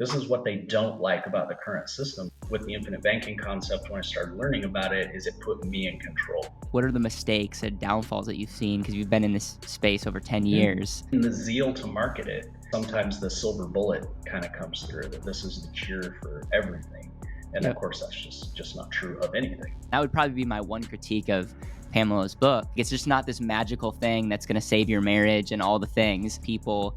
This is what they don't like about the current system. With the infinite banking concept, when I started learning about it, is it put me in control. What are the mistakes and downfalls that you've seen? Because you've been in this space over 10 years. In the zeal to market it, sometimes the silver bullet kind of comes through, that this is the cure for everything. And of course, that's just not true of anything. That would probably be my one critique of Pamela's book. It's just not this magical thing that's going to save your marriage and all the things. People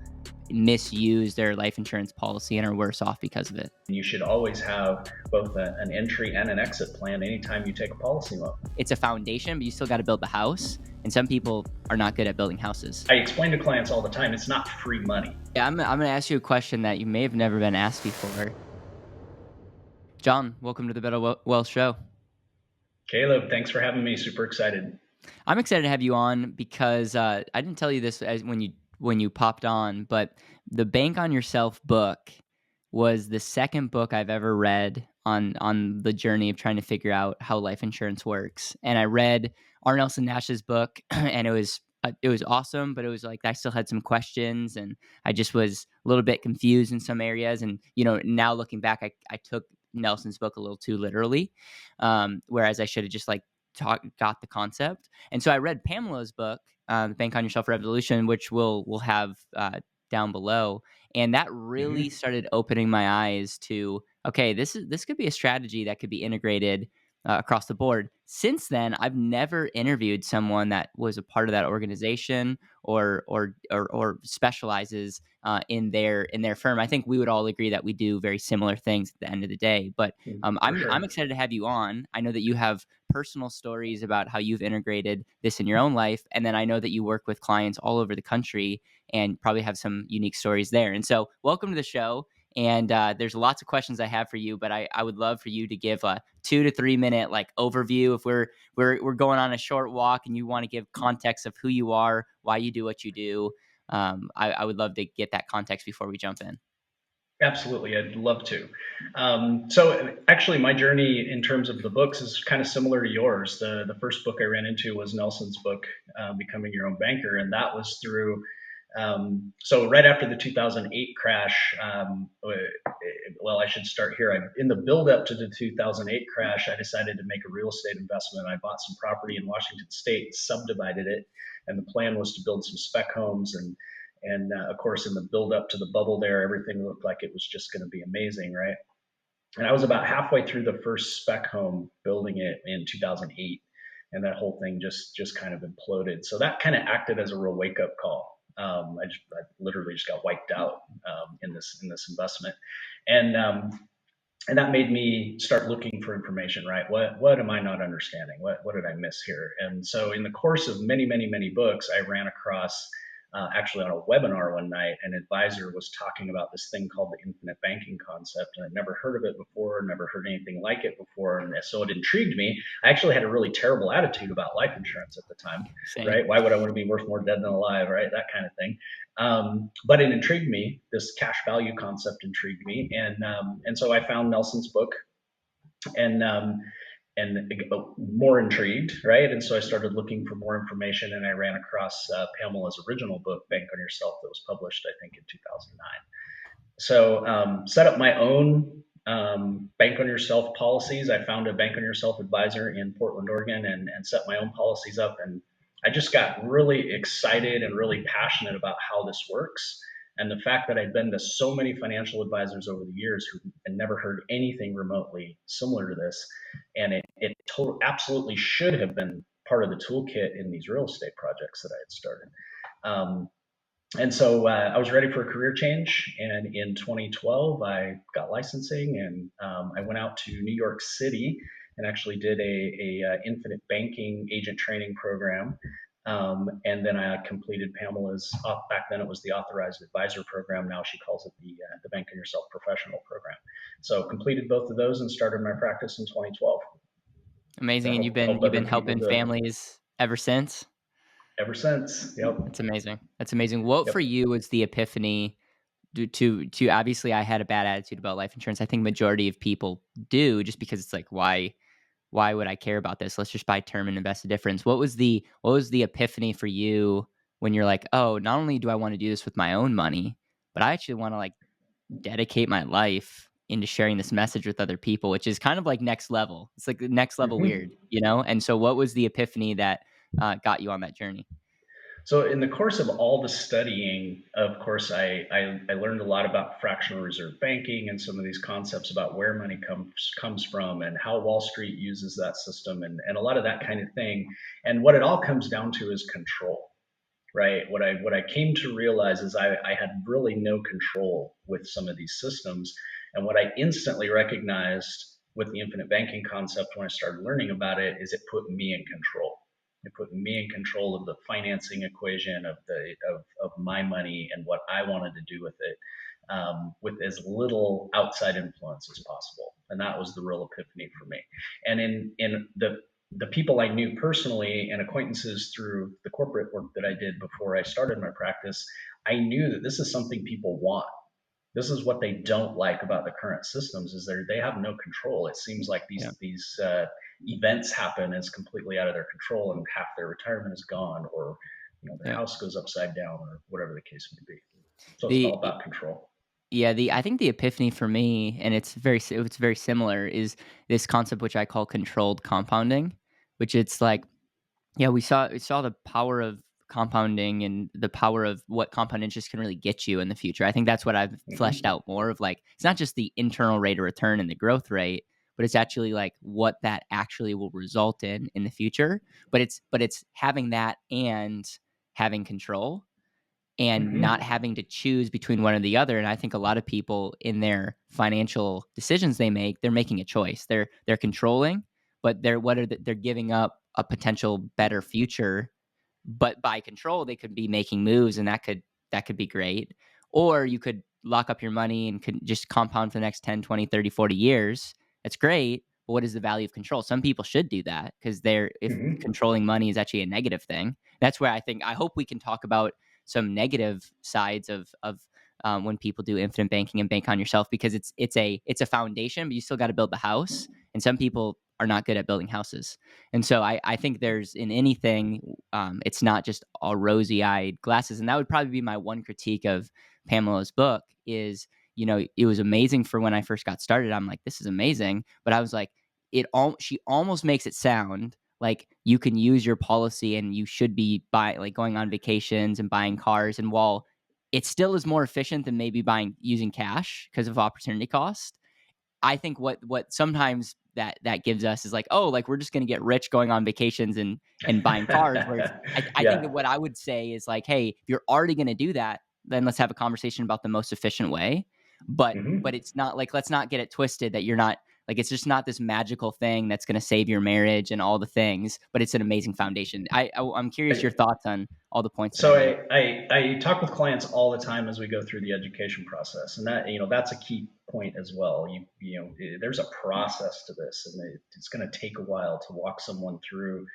misuse their life insurance policy and are worse off because of it. You should always have both an entry and an exit plan anytime you take a policy loan. It's a foundation, but you still got to build the house. And some people are not good at building houses. I explain to clients all the time, it's not free money. Yeah, I'm going to ask you a question that you may have never been asked before. John, welcome to the BetterWealth show. Caleb, thanks for having me. Super excited. I'm excited to have you on because I didn't tell you this when you popped on, but the Bank on Yourself book was the second book I've ever read on the journey of trying to figure out how life insurance works. And I read R. Nelson Nash's book, and it was awesome, but it was like I still had some questions, and I just was a little bit confused in some areas. And now looking back, I took Nelson's book a little too literally, whereas I should have just got the concept. And so I read Pamela's book, Bank on Yourself Revolution, which we'll have down below. And that really started opening my eyes to, okay, this could be a strategy that could be integrated across the board. Since then, I've never interviewed someone that was a part of that organization or specializes in their firm. I think we would all agree that we do very similar things at the end of the day. But I'm excited to have you on. I know that you have personal stories about how you've integrated this in your own life, and then I know that you work with clients all over the country and probably have some unique stories there. And so, welcome to the show. And there's lots of questions I have for you, but I would love for you to give a 2 to 3 minute overview. If we're going on a short walk and you want to give context of who you are, why you do what you do, I would love to get that context before we jump in. Absolutely, I'd love to. So actually, my journey in terms of the books is kind of similar to yours. The first book I ran into was Nelson's book, Becoming Your Own Banker, and that was through. So right after the 2008 crash, well, I should start here. In the build up to the 2008 crash, I decided to make a real estate investment. I bought some property in Washington State, subdivided it, and the plan was to build some spec homes. And of course, in the build up to the bubble there, everything looked like it was just going to be amazing, right? And I was about halfway through the first spec home, building it in 2008, and that whole thing just kind of imploded. So that kind of acted as a real wake up call. I literally just got wiped out in this investment, and that made me start looking for information. Right, what am I not understanding? What did I miss here? And so, in the course of many books, I ran across actually on a webinar one night, an advisor was talking about this thing called the infinite banking concept, and I'd never heard of it before, never heard anything like it before, and so it intrigued me. I actually had a really terrible attitude about life insurance at the time. Same. Right? Why would I want to be worth more dead than alive, right? That kind of thing. But it intrigued me. This cash value concept intrigued me, and so I found Nelson's book, and more intrigued, right? And so I started looking for more information, and I ran across Pamela's original book, Bank on Yourself, that was published, I think, in 2009. So set up my own Bank on Yourself policies. I found a Bank on Yourself advisor in Portland, Oregon, and set my own policies up. And I just got really excited and really passionate about how this works. And the fact that I'd been to so many financial advisors over the years who had never heard anything remotely similar to this, and it absolutely should have been part of the toolkit in these real estate projects that I had started. And so I was ready for a career change, and in 2012 I got licensing, and I went out to New York City and actually did a infinite banking agent training program. And then I completed Pamela's, back then it was the authorized advisor program. Now she calls it the Bank on Yourself professional program. So completed both of those and started my practice in 2012. Amazing. And you've been helping families ever since? Ever since. Yep. That's amazing. What for you was the epiphany to obviously I had a bad attitude about life insurance. I think majority of people do, just because it's like, why would I care about this? Let's just buy term and invest the difference. What was the epiphany for you when you're like, oh, not only do I want to do this with my own money, but I actually want to dedicate my life into sharing this message with other people, which is kind of like next level. It's like the next level Hmm. weird, you know? And so what was the epiphany that got you on that journey? So in the course of all the studying, of course, I learned a lot about fractional reserve banking and some of these concepts about where money comes from and how Wall Street uses that system and a lot of that kind of thing. And what it all comes down to is control, right? What I came to realize is I had really no control with some of these systems, and what I instantly recognized with the infinite banking concept when I started learning about it is it put me in control. It put me in control of the financing equation of my money and what I wanted to do with it, with as little outside influence as possible. And that was the real epiphany for me. And in the people I knew personally and acquaintances through the corporate work that I did before I started my practice, I knew that this is something people want. This is what they don't like about the current systems is they have no control. It seems like Yeah. these events happen as completely out of their control, and half their retirement is gone, or their Yeah. house goes upside down, or whatever the case may be. So it's all The about control. Yeah, the I think the epiphany for me, and it's very similar, is this concept which I call controlled compounding, which it's like, yeah, we saw the power of compounding and the power of what compound interest can really get you in the future. I think that's what I've fleshed Hmm. out more of, like, it's not just the internal rate of return and the growth rate, but it's actually like what that actually will result in the future. But it's having that and having control and not Hmm. having to choose between one or the other. And I think a lot of people in their financial decisions they make, they're making a choice. They're controlling, but they're giving up a potential better future. But by control, they could be making moves, and that could be great. Or you could lock up your money and could just compound for the next 10, 20, 30, 40 years. That's great. But what is the value of control? Some people should do that because they're if Hmm. controlling money is actually a negative thing. That's where I hope we can talk about some negative sides of when people do infinite banking and bank on yourself, because it's a foundation, but you still got to build the house. And some people are not good at building houses. And so I think there's in anything, it's not just all rosy eyed glasses. And that would probably be my one critique of Pamela's book is, it was amazing for when I first got started. I'm like, this is amazing. But I was like, she almost makes it sound like you can use your policy and you should be like going on vacations and buying cars. And while it still is more efficient than maybe using cash because of opportunity cost, I think what sometimes that gives us is like, oh, like we're just going to get rich going on vacations and buying cars. Where I think that Yeah. what I would say is like, hey, if you're already going to do that, then let's have a conversation about the most efficient way. But Hmm. it's not like, let's not get it twisted that you're not like, it's just not this magical thing that's going to save your marriage and all the things. But it's an amazing foundation. I'm curious your thoughts on all the points that I So made. I talk with clients all the time as we go through the education process, and that's a key point as well. There's a process to this, and it's going to take a while to walk someone through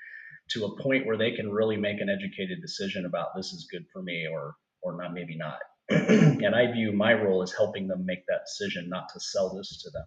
to a point where they can really make an educated decision about this is good for me or not, maybe not. And I view my role as helping them make that decision, not to sell this to them.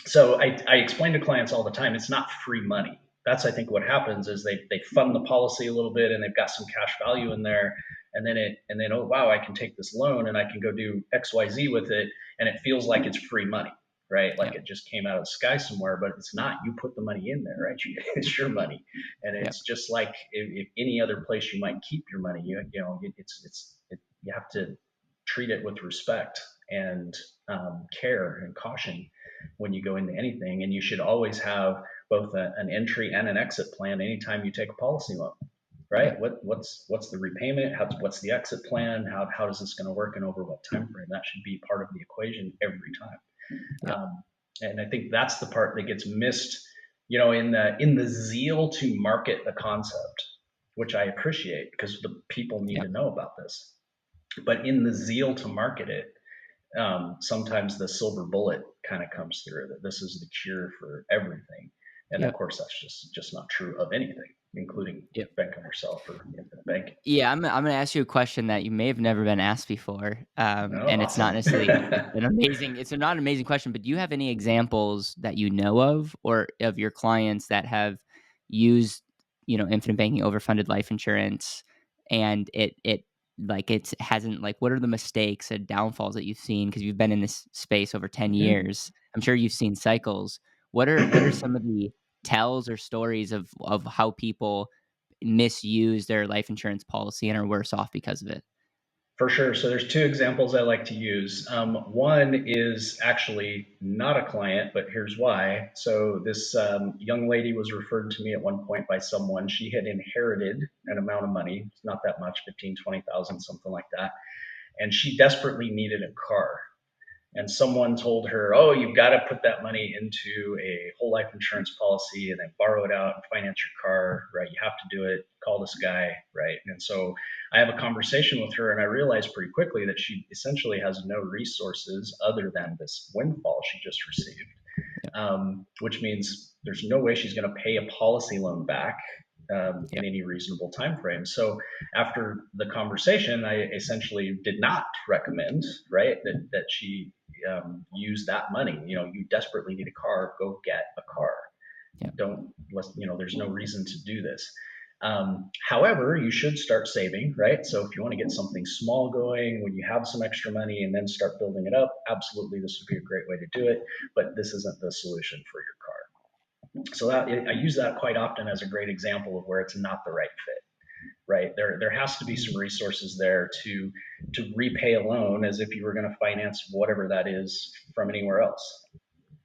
So I explain to clients all the time, it's not free money. That's, I think, what happens is they fund the policy a little bit and they've got some cash value in there, and then oh wow, I can take this loan and I can go do XYZ with it, and it feels like it's free money, right? Like Yep. it just came out of the sky somewhere, but it's not. You put the money in there, right? It's your money, and Yep. it's just like if any other place you might keep your money. You have to treat it with respect and care and caution when you go into anything. And you should always have both an entry and an exit plan anytime you take a policy loan, Yep. right? What's the repayment? What's the exit plan? How does this going to work and over what time frame? That should be part of the equation every time. Yep. And I think that's the part that gets missed, in the zeal to market the concept, which I appreciate because the people need to Yep. know about this. But in the zeal to market it, sometimes the silver bullet kind of comes through that this is the cure for everything, and of Yep. course that's just not true of anything, including Yep. bank on yourself or infinite banking. Yeah, I'm gonna ask you a question that you may have never been asked before, Oh, and it's not awesome. necessarily it's not an amazing question, but do you have any examples that you know of, or of your clients that have used, infinite banking overfunded life insurance, and it like it hasn't like what are the mistakes and downfalls that you've seen because you've been in this space over 10 Mhm. years. I'm sure you've seen cycles. What are some of the tells or stories of how people misuse their life insurance policy and are worse off because of it? For sure. So there's two examples I like to use. One is actually not a client, but here's why. So this young lady was referred to me at one point by someone. She had inherited an amount of money, not that much, 15, 20,000, something like that. And she desperately needed a car. And someone told her, "Oh, you've got to put that money into a whole life insurance policy and then borrow it out and finance your car, right? You have to do it. Call this guy, right?" And so I have a conversation with her, and I realized pretty quickly that she essentially has no resources other than this windfall she just received, Yeah. which means there's no way she's going to pay a policy loan back Yeah. in any reasonable time frame. So after the conversation, I essentially did not recommend, right, that she use that money. You desperately need a car, go get a car. Yeah. Don't, there's no reason to do this. However, you should start saving, right? So if you want to get something small going when you have some extra money and then start building it up, absolutely, this would be a great way to do it. But this isn't the solution for your car. So I use that quite often as a great example of where it's not the right fit. Right, there has to be some resources there to repay a loan as if you were going to finance whatever that is from anywhere else.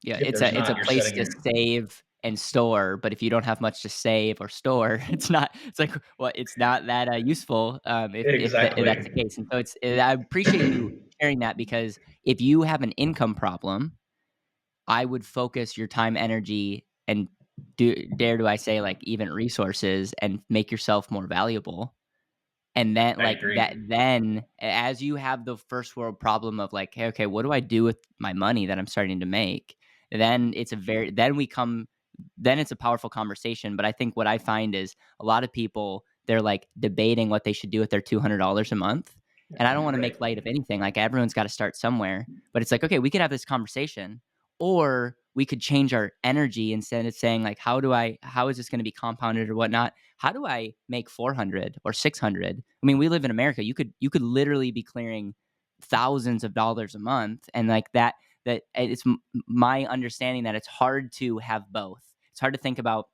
Yeah, If it's there's a not, you're place setting to your save and store, but if you don't have much to save or store, it's like, well, it's not that, useful, if that's the exactly. case, and so I appreciate you sharing that because if you have an income problem, I would focus your time, energy, and do I say, like, even resources and make yourself more valuable. And then, I like, agree. then as you have the first world problem of like, "Hey, okay, what do I do with my money that I'm starting to make?" Then it's a very then we come then it's a powerful conversation, but I think what I find is a lot of people, they're, like, debating what they should do with their $200 a month, and I don't wanna Right. make light of anything, like, everyone's gotta start somewhere, but it's like, "Okay, we could have this conversation, or we could change our energy instead of saying, like, how is this gonna be compounded or whatnot? How do I make 400 or 600?" I mean, we live in America. You could literally be clearing thousands of dollars a month, and like that it's my understanding that it's hard to have both. It's hard to think about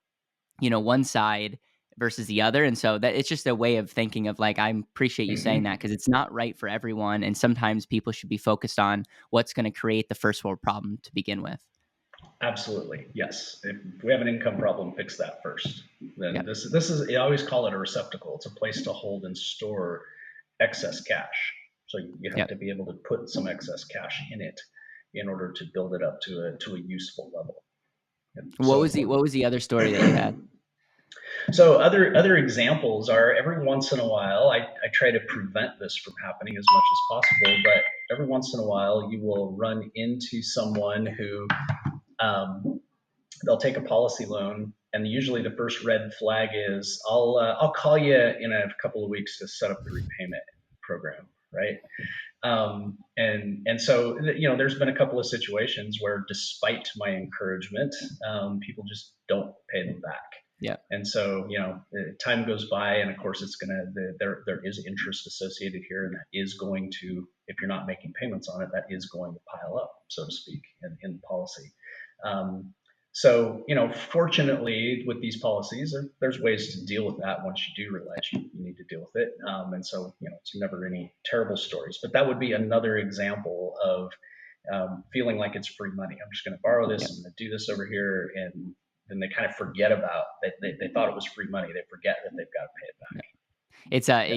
one side versus the other, and so that it's just a way of thinking of like I appreciate you saying that Hmm. because it's not right for everyone, and sometimes people should be focused on what's going to create the first world problem to begin with. Absolutely, yes. If we have an income problem, fix that first. Then Yeah, this is, I always call it a receptacle. It's a place to hold and store excess cash. So you have yeah. to be able to put some excess cash in it in order to build it up to a useful level. And What so was the important. what was the other story that you had? So other examples are every once in a while, I try to prevent this from happening as much as possible, but every once in a while you will run into someone who um, they'll take a policy loan, and usually the first red flag is I'll call you in a couple of weeks to set up the repayment program, right? And so there's been a couple of situations where despite my encouragement, people just don't pay them back. Yeah. And so, time goes by, and of course, there is interest associated here, and that is going to, if you're not making payments on it, that is going to pile up, so to speak, in the policy. Um, so, fortunately, with these policies, there's ways to deal with that once you do realize you need to deal with it. And so, it's never any terrible stories. But that would be another example of feeling like it's free money. I'm just going to borrow Yeah. this, I'm going to do this over here, and then they kind of forget about that. They thought it was free money. They forget that they've got to pay it Yeah. back.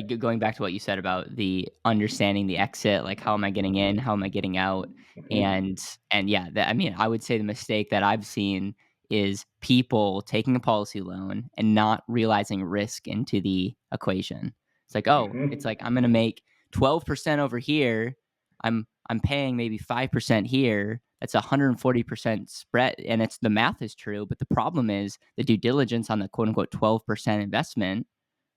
It's going back to what you said about the understanding the exit, like how am I getting in, how am I getting out, Hmm. and yeah, I mean, I would say the mistake that I've seen is people taking a policy loan and not realizing risk into the equation. It's like, oh, it's Hmm. like I'm gonna make 12% over here. I'm paying maybe 5% here. That's 140% spread, and it's the math is true, but the problem is the due diligence on the quote unquote 12% investment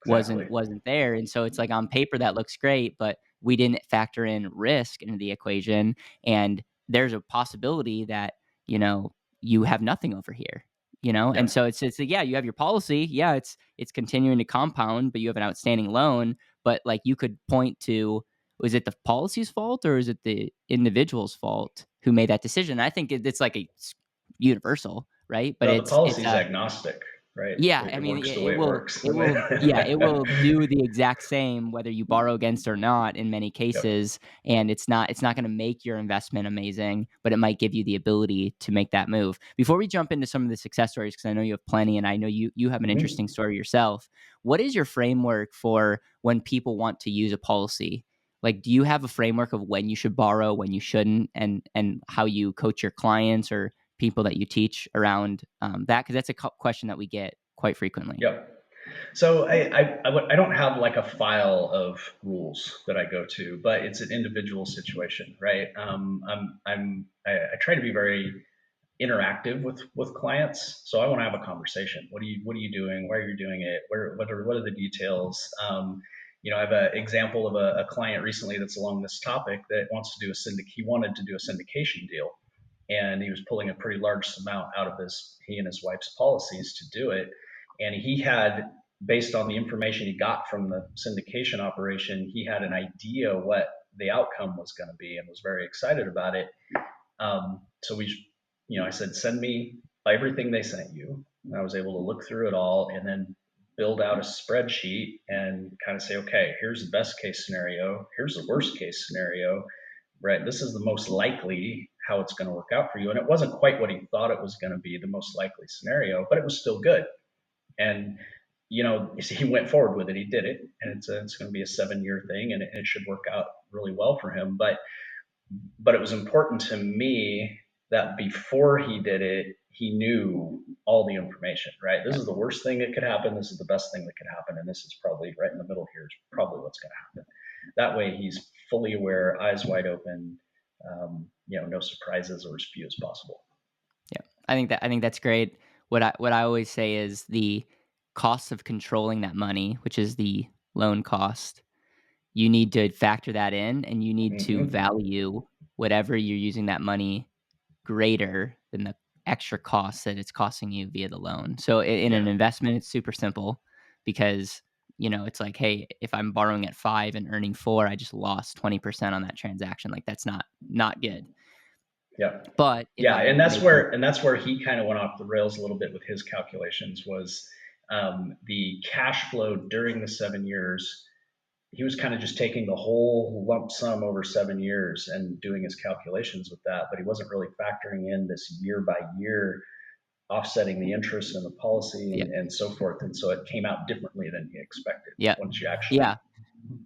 wasn't Exactly. wasn't there, and so it's like on paper that looks great, but we didn't factor in risk into the equation, and there's a possibility that, you have nothing over here, Yeah. and so it's yeah, you have your policy, yeah, it's continuing to compound, but you have an outstanding loan, but like you could point to, was it the policy's fault or is it the individual's fault who made that decision? I think it's like it's universal, right? But Well, the it's policy is agnostic, right? yeah, I It mean, works the it way it will works. it will yeah, it will do the exact same whether you borrow against or not in many Yep. cases, and it's not gonna make your investment amazing, but it might give you the ability to make that move. Before we jump into some of the success stories, because I know you have plenty, and I know you have an interesting Hmm. story yourself, what is your framework for when people want to use a policy? Like, do you have a framework of when you should borrow, when you shouldn't, and how you coach your clients or people that you teach around, that? Because that's a question that we get quite frequently. Yep. So I don't have like a file of rules that I go to, but it's an individual situation, right? I try to be very interactive with clients, so I want to have a conversation. What are you doing? Why are you doing it? What are the details? I have an example of a client recently that's along this topic that wants to do he wanted to do a syndication deal, and he was pulling a pretty large amount out of he and his wife's policies to do it. And he had, based on the information he got from the syndication operation, he had an idea what the outcome was going to be and was very excited about it. So I said, send me everything they sent you. And I was able to look through it all and then build out a spreadsheet and kind of say, okay, here's the best case scenario, here's the worst case scenario, right? This is the most likely how it's going to work out for you. And it wasn't quite what he thought it was going to be, the most likely scenario, but it was still good. And he went forward with it. He did it, and it's going to be a 7-year thing, and it should work out really well for him. But it was important to me that before he did it, he knew all the information. Right, this Yeah, is the worst thing that could happen. This is the best thing that could happen, and this is probably right in the middle here. Is probably what's going to happen. That way, he's fully aware, eyes wide open. No surprises or as few as possible. yeah. I think that's great. What I always say is the cost of controlling that money, which is the loan cost. You need to factor that in, and you need to Hmm. value whatever you're using that money greater than the extra costs that it's costing you via the loan. So in Yeah. an investment, it's super simple because it's like, hey, if I'm borrowing at 5 and earning 4, I just lost 20% on that transaction. Like that's not good. Yeah. But if Yeah, I'm and that's making where he kind of went off the rails a little bit with his calculations. Was the cash flow during the 7 years. He was kind of just taking the whole lump sum over 7 years and doing his calculations with that, but he wasn't really factoring in this year by year offsetting the interest and the policy yeah, and so forth. And so it came out differently than he expected yeah, once you actually. yeah.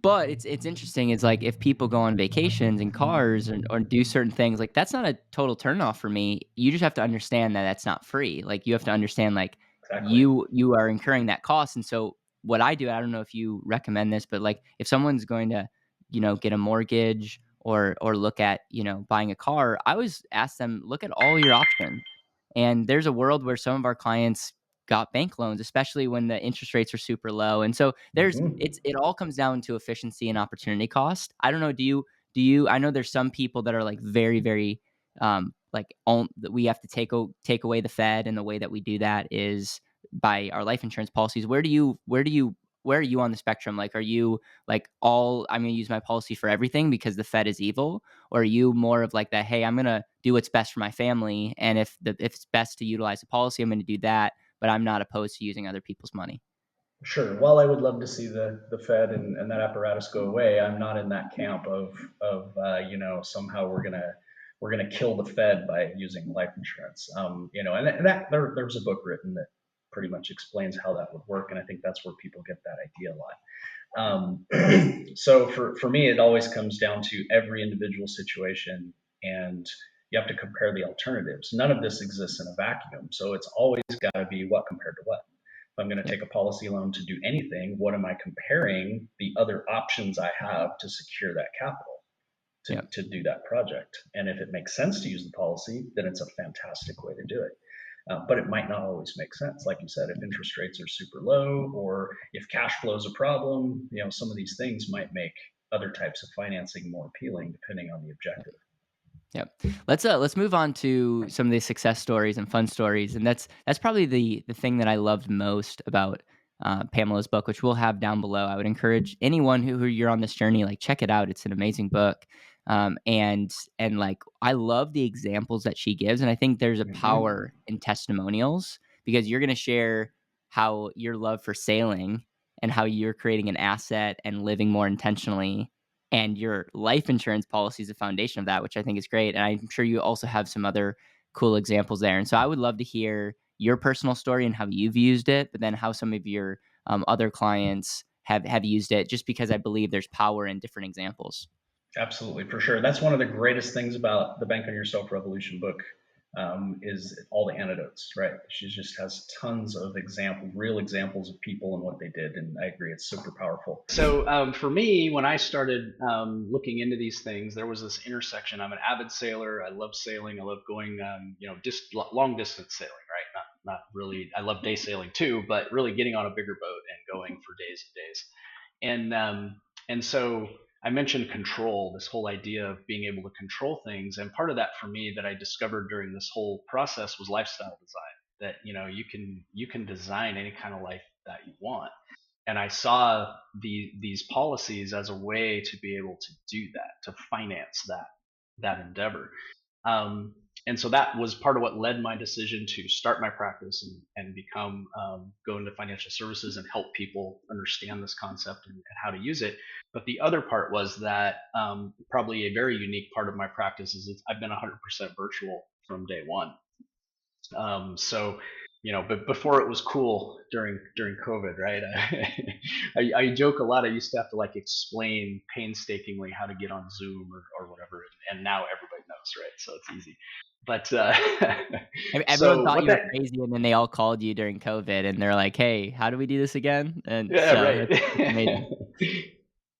But it's interesting, it's like if people go on vacations in cars and or do certain things, like, that's not a total turn off for me. You just have to understand that that's not free. Like, you have to understand, like, Exactly. you are incurring that cost, and so what I do, I don't know if you recommend this, but, like, if someone's going to, get a mortgage or look at, buying a car, I always ask them, "Look at all your options." And there's a world where some of our clients got bank loans, especially when the interest rates are super low. And so Hmm. it all comes down to efficiency and opportunity cost. I don't know. Do you? I know there's some people that are like very, very, like that we have to take away the Fed, and the way that we do that is by our life insurance policies. Where are you on the spectrum? Like, are you like I'm going to use my policy for everything because the Fed is evil? Or are you more of like that, hey, I'm going to do what's best for my family, and if it's best to utilize a policy, I'm going to do that, but I'm not opposed to using other people's money. Sure. While I would love to see the Fed and that apparatus go away, I'm not in that camp of somehow we're gonna kill the Fed by using life insurance. And that there's a book written that pretty much explains how that would work, and I think that's where people get that idea a lot. So for me, it always comes down to every individual situation, and you have to compare the alternatives. None of this exists in a vacuum, so it's always got to be what compared to what. If I'm going to Yep. take a policy loan to do anything, what am I comparing the other options I have to secure that capital Yep. to do that project? And if it makes sense to use the policy, then it's a fantastic way to do it. But it might not always make sense. Like you said, if interest rates are super low or if cash flow is a problem, some of these things might make other types of financing more appealing depending on the objective. Yep. Let's move on to some of the success stories and fun stories, and that's probably the thing that I loved most about Pamela's book, which we'll have down below. I would encourage anyone who you're on this journey, like check it out. It's an amazing book. And like I love the examples that she gives, and I think there's a Hmm. power in testimonials because you're going to share how your love for sailing and how you're creating an asset and living more intentionally, and your life insurance policy is a foundation of that, which I think is great. And I'm sure you also have some other cool examples there. And so I would love to hear your personal story and how you've used it, but then how some of your other clients have used it, just because I believe there's power in different examples. Absolutely, for sure. That's one of the greatest things about the Bank on Yourself Revolution book, is all the anecdotes, right? She just has tons of example, real examples of people and what they did, and I agree, it's super powerful. So for me, when I started looking into these things, there was this intersection. I'm an avid sailor. I love sailing. I love going, long distance sailing, right? Not really. I love day sailing too, but really getting on a bigger boat and going for days and days. And so I mentioned control, this whole idea of being able to control things, and part of that for me that I discovered during this whole process was lifestyle design. That you can design any kind of life that you want, and I saw these policies as a way to be able to do that, to finance that endeavor. Um, and so that was part of what led my decision to start my practice and become go into financial services and help people understand this concept and how to use it. But the other part was that probably a very unique part of my practice is I've been 100% virtual from day one. So, but before it was cool during COVID, right? I joke a lot. I used to have to like explain painstakingly how to get on Zoom or whatever, and now everybody knows, right? So it's easy. But Everyone so thought what you were that crazy, and then they all called you during COVID, and they're like, "Hey, how do we do this again?" And Yeah, so right. it's amazing.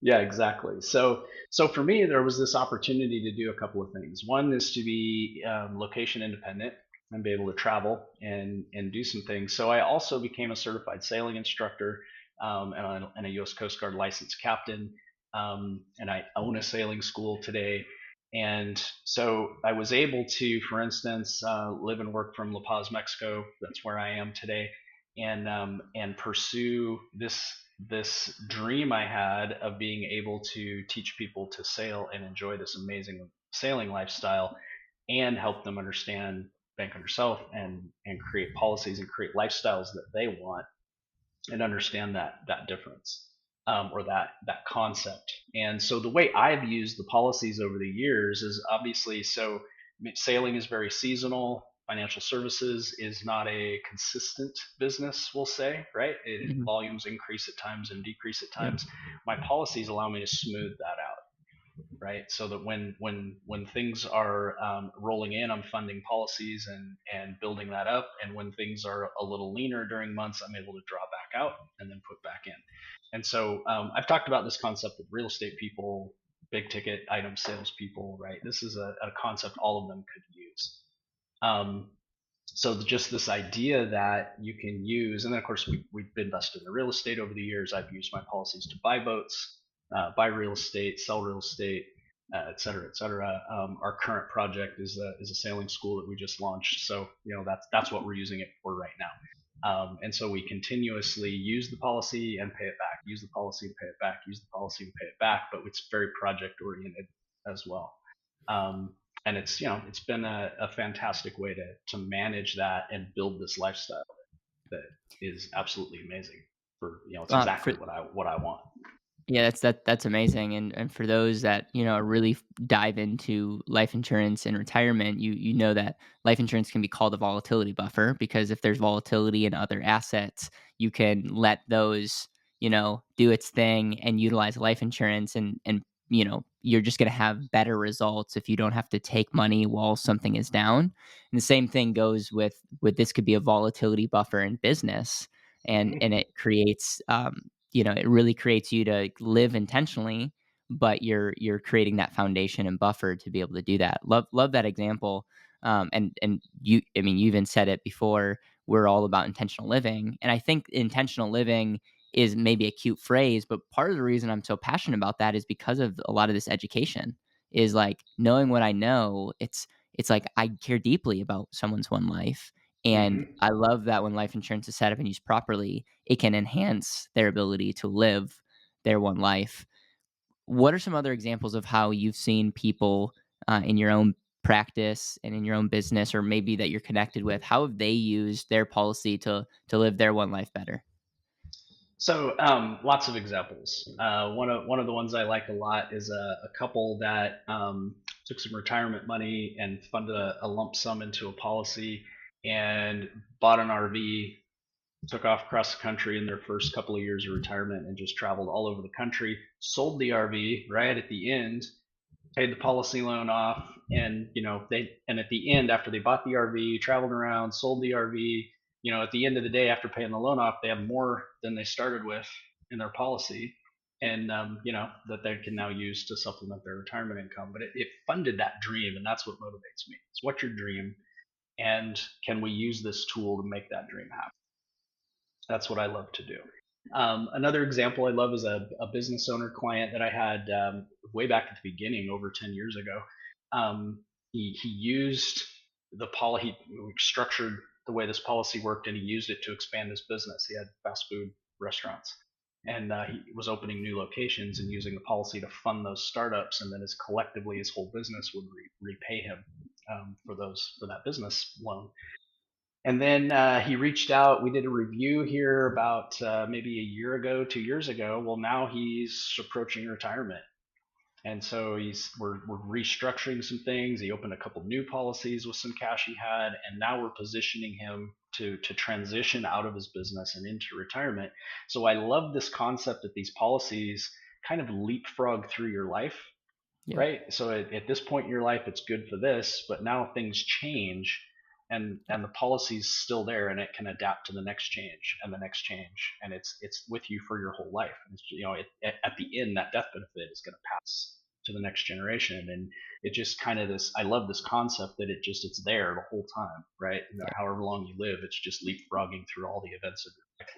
Yeah, exactly. So for me, there was this opportunity to do a couple of things. One is to be location independent and be able to travel and do some things. So I also became a certified sailing instructor, and a U.S. Coast Guard licensed captain, and I own a sailing school today. And so I was able to, for instance, live and work from La Paz, Mexico. That's where I am today, and pursue this dream I had of being able to teach people to sail and enjoy this amazing sailing lifestyle, and help them understand bank on yourself and create policies and create lifestyles that they want, and understand that difference, or that concept. And so the way I've used the policies over the years is obviously, so sailing is very seasonal. Financial services is not a consistent business, we'll say, right? Mhm. Volumes increase at times and decrease at Yep. times. My policies allow me to smooth that out, right? So that when things are rolling in, I'm funding policies and building that up, and when things are a little leaner during months, I'm able to draw back out and then put back in. And so I've talked about this concept with real estate people, big ticket item salespeople, right? This is a concept all of them could use. Um, so just this idea that you can use, and then of course we've invested in real estate over the years. I've used my policies to buy boats, buy real estate, sell real estate, et cetera, et cetera. Our current project is a sailing school that we just launched. So that's what we're using it for right now. And so we continuously use the policy and pay it back, use the policy and pay it back, use the policy and pay it back, but it's very project oriented as well. And it's been a fantastic way to manage that and build this lifestyle that is absolutely amazing. It's For exactly what I want. Yeah, that's amazing, and for those that, really dive into life insurance and retirement, you know that life insurance can be called a volatility buffer because if there's volatility in other assets, you can let those, do its thing and utilize life insurance and you're just gonna have better results if you don't have to take money while something is down. And the same thing goes with this could be a volatility buffer in business and Hmm. it creates it really creates you to live intentionally, but you're creating that foundation and buffer to be able to do that. Love that example. And you, I mean, you even said it before. We're all about intentional living, and I think intentional living is maybe a cute phrase, but part of the reason I'm so passionate about that is because of a lot of this education. Is like knowing what I know. It's like I care deeply about someone's one life, And Hmm. I love that when life insurance is set up and used properly, it can enhance their ability to live their one life. What are some other examples of how you've seen people in your own practice and in your own business, or maybe that you're connected with? How have they used their policy to live their one life better? So lots of examples. One of the ones I like a lot is a couple that took some retirement money and funded a lump sum into a policy and bought an RV, took off across the country in their first couple of years of retirement and just traveled all over the country, sold the RV right at the end, paid the policy loan off, and at the end, after they bought the RV, traveled around, sold the RV, at the end of the day, after paying the loan off, they have more than they started with in their policy, and that they can now use to supplement their retirement income. But it funded that dream, and that's what motivates me. It's what's your dream, and can we use this tool to make that dream happen? That's what I love to do. Another example I love is a business owner client that I had way back at the beginning, over 10 years ago. He used he structured the way this policy worked, and he used it to expand his business. He had fast food restaurants, and he was opening new locations and using the policy to fund those startups, and then as collectively his whole business would repay him for that business loan. And then he reached out. We did a review here about maybe a year ago, 2 years ago. Well, now he's approaching retirement, and so we're restructuring some things. He opened a couple new policies with some cash he had, and now we're positioning him to transition out of his business and into retirement. So I love this concept that these policies kind of leapfrog through your life, Yeah. right? So at this point in your life, it's good for this, but now things change, and the policy's still there, and it can adapt to the next change and the next change, and it's with you for your whole life. And at the end, that death benefit is going to pass to the next generation, and it just kind of this. I love this concept that it's there the whole time, right? Yeah. However long you live, it's just leapfrogging through all the events of your life.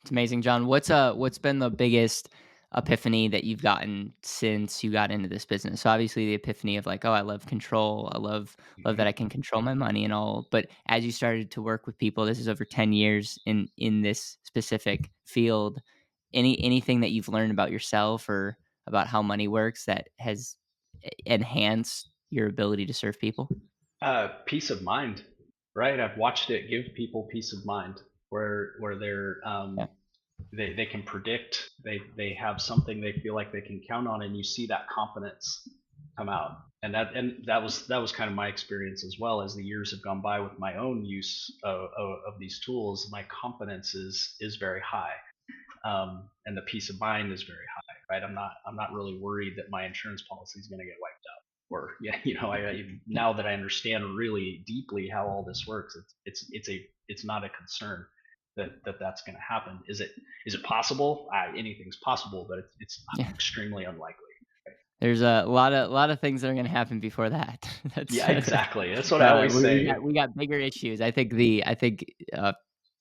It's amazing, John. What's been the biggest epiphany that you've gotten since you got into this business? So obviously the epiphany of like, oh, I love control. I love that I Mhm. can control my money and all. But as you started to work with people, this is over 10 years in this specific field. Anything that you've learned about yourself or about how money works that has enhanced your ability to serve people? Peace of mind, right? I've watched it give people peace of mind, where Yeah. they can predict, they have something they feel like they can count on, and you see that confidence come out. And that was kind of my experience as well. As the years have gone by with my own use of these tools, my confidence is very high, and the peace of mind is very high. Right? I'm not really worried that my insurance policy is going to get wiped out. Or yeah, now that I understand really deeply how all this works, it's not a concern that's going to happen. Is it possible? Anything's possible, but it's Yeah. extremely unlikely. There's a lot of things that are gonna happen before that. Yeah, exactly. That's what I always We say. got bigger issues. I think,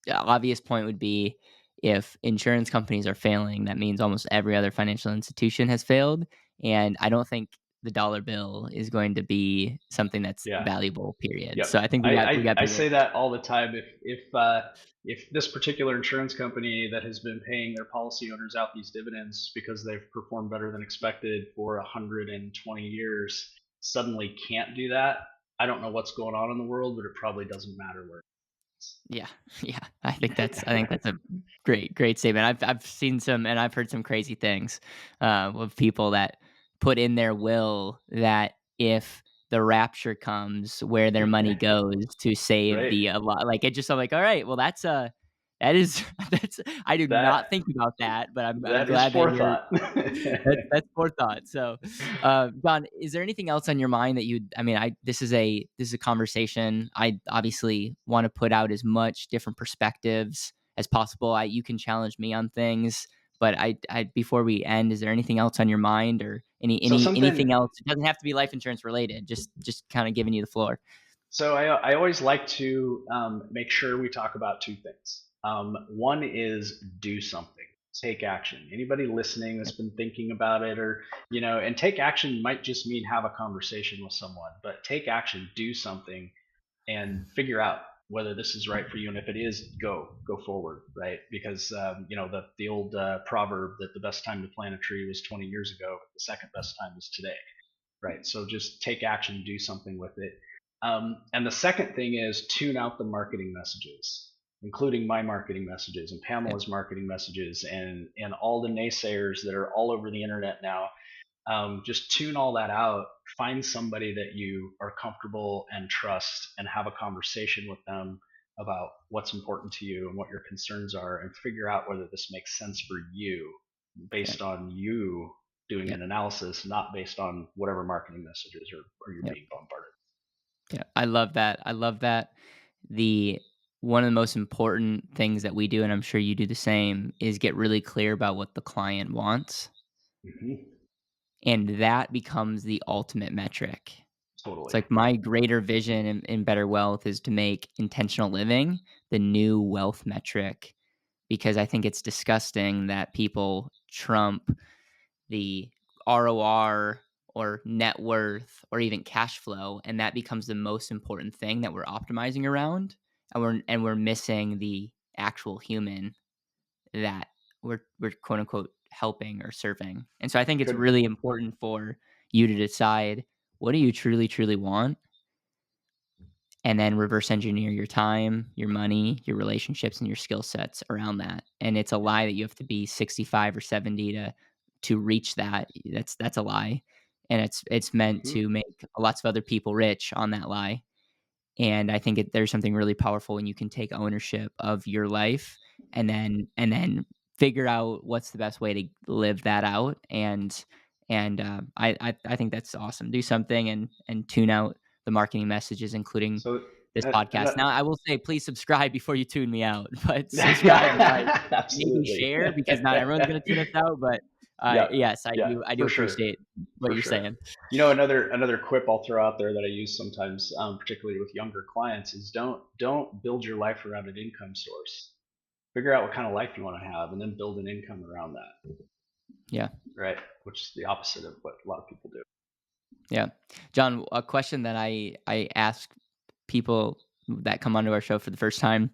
obvious point would be if insurance companies are failing, that means almost every other financial institution has failed, and I don't think the dollar bill is going to be something that's Yeah. valuable, period. Yep. So I think I, we I, got I bigger. say that all the time. If this particular insurance company that has been paying their policy owners out these dividends because they've performed better than expected for 120 years suddenly can't do that, I don't know what's going on in the world, but it probably doesn't matter where Yeah, yeah. I think that's a great statement. I've seen some and I've heard some crazy things of people that put in their will that if the rapture comes, where their money it's goes to save right. the a lot. Like it's just I'm like, all right, well that is that's I did not That think about that, but I'm that is glad that you're forethought. that's forethought. So, John, is there anything else on your mind that you? I mean, this is a conversation. I obviously want to put out as much different perspectives as possible. You can challenge me on things, but I before we end, is there anything else on your mind or so anything something else? It doesn't have to be life insurance related. Just kind of giving you the floor. So I always like to make sure we talk about two things. One is do something, take action. Anybody listening that's been thinking about it, or and take action might just mean have a conversation with someone, but take action, do something. and figure out whether this is right for you. And if it is, go forward, right? Because the old proverb that the best time to plant a tree was 20 years ago, but the second best time is today, right? So just take action, do something with it. And the second thing is tune out the marketing messages, including my marketing messages and Yeah. Pamela's marketing messages, and all the naysayers that are all over the internet now. Just tune all that out. Find somebody that you are comfortable and trust, and have a conversation with them about what's important to you and what your concerns are, and figure out whether this makes sense for you Yeah. based on you doing Yeah. an analysis, not based on whatever marketing messages or you're Yeah. being bombarded. Yeah. I love that. I love that. The One of the most important things that we do, and I'm sure you do the same, is get really clear about what the client wants. Hmm. And that becomes the ultimate metric. It's Totally. like my greater vision in Better Wealth is to make intentional living the new wealth metric, because I think it's disgusting that people trump the ROR or net worth or even cash flow, and that becomes the most important thing that we're optimizing around, and we're missing the actual human that we're quote unquote helping or serving. And so I think it's Good. really important for you to decide, what do you truly truly want, and then reverse engineer your time, your money, your relationships, and your skill sets around that. And it's a lie that you have to be 65 or 70 to reach that. That's a lie. And it's meant Hmm. to make lots of other people rich on that lie. And I think there's something really powerful when you can take ownership of your life, and then figure out what's the best way to live that out. And I think that's awesome. Do something and tune out the marketing messages, including So, this and podcast. Now, I will say, please subscribe before you tune me out, but subscribe and like maybe absolutely. share, because not everyone's going to tune us out. But Yeah, yes, yeah, I do for sure, appreciate what for you're sure. saying. Another quip I'll throw out there that I use sometimes, particularly with younger clients, is don't build your life around an income source. Figure out what kind of life you want to have, and then build an income around that. Yeah. Right, which is the opposite of what a lot of people do. Yeah. John, a question that I ask people that come onto our show for the first time,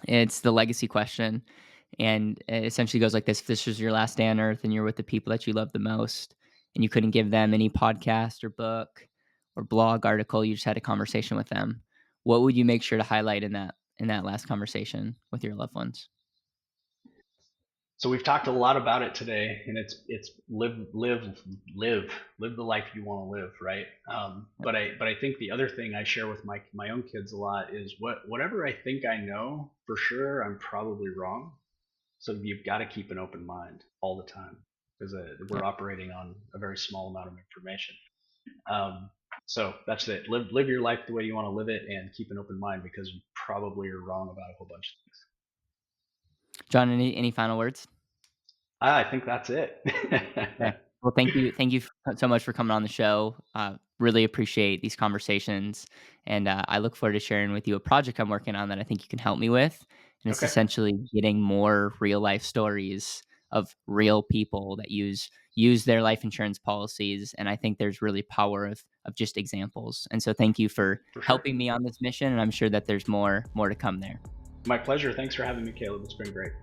it's the legacy question. And it essentially goes like this: if this was your last day on earth and you're with the people that you love the most, and you couldn't give them any podcast or book or blog article, you just had a conversation with them, what would you make sure to highlight in that last conversation with your loved ones? So we've talked a lot about it today, and it's live the life you want to live, right? But I think the other thing I share with my own kids a lot is whatever I think I know for sure, I'm probably wrong. So you've got to keep an open mind all the time, because we're Yep. operating on a very small amount of information. Um, so that's it. Live your life the way you want to live it, and keep an open mind, because you probably are wrong about a whole bunch of things. John, any final words? I think that's it. Okay. Well, thank you so much for coming on the show. Really appreciate these conversations, and I look forward to sharing with you a project I'm working on that I think you can help me with. And it's Okay, essentially getting more real life stories of real people that use their life insurance policies. And I think there's really power of just examples. And so, thank you for for sure. helping me on this mission. And I'm sure that there's more to come there. My pleasure. Thanks for having me, Caleb. It's been great.